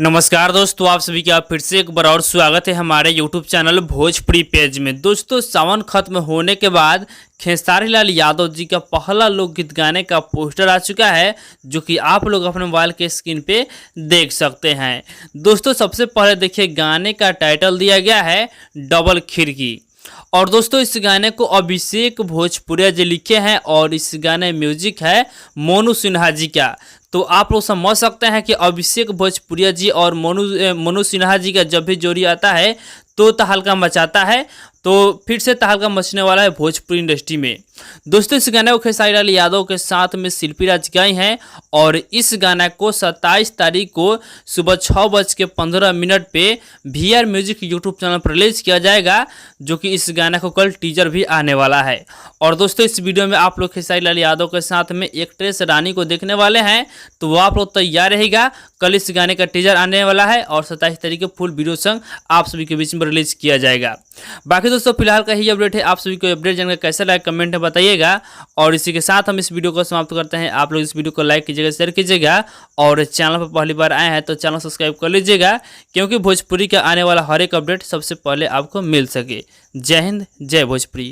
नमस्कार दोस्तों, आप सभी का फिर से एक बार और स्वागत है हमारे YouTube चैनल भोजपुरी पेज में। दोस्तों, सावन खत्म होने के बाद खेसारी लाल यादव जी का पहला लोकगीत गाने का पोस्टर आ चुका है, जो कि आप लोग अपने मोबाइल के स्क्रीन पे देख सकते हैं। दोस्तों, सबसे पहले देखिए गाने का टाइटल दिया गया है डबल खिड़की। और दोस्तों, इस गाने को अभिषेक भोजपुरिया जी लिखे हैं और इस गाने म्यूजिक है मोनू सिन्हा जी का। तो आप लोग समझ सकते हैं कि अभिषेक भोजपुरिया जी और मोनू सिन्हा जी का जब भी जोड़ी आता है तो तहलका मचाता है। तो फिर से तहलका मचने वाला है भोजपुरी इंडस्ट्री में। दोस्तों, इस गाने को खेसारी लाल यादव के साथ में शिल्पी राज गाई हैं और इस गाने को 27 तारीख को सुबह 6:15 पे VR म्यूजिक यूट्यूब चैनल पर रिलीज किया जाएगा, जो कि इस गाने को कल टीजर भी आने वाला है। और दोस्तों, इस वीडियो में आप लोग खेसारी लाल यादव के साथ में एक्ट्रेस रानी को देखने वाले हैं, तो वो आप लोग तैयार रहेगा। कल इस गाने का टीजर आने वाला है और 27 तारीख को फुल वीडियो संग आप सभी के बीच में रिलीज किया जाएगा। बाकी दोस्तों, फिलहाल का ही अपडेट है। आप सभी को अपडेट जानकर कैसा लगा कमेंट में बताइएगा। और इसी के साथ हम इस वीडियो को समाप्त करते हैं। आप लोग इस वीडियो को लाइक कीजिएगा, शेयर कीजिएगा और चैनल पर पहली बार आए हैं तो चैनल सब्सक्राइब कर लीजिएगा, क्योंकि भोजपुरी का आने वाला हर एक अपडेट सबसे पहले आपको मिल सके। जय हिंद, जय भोजपुरी।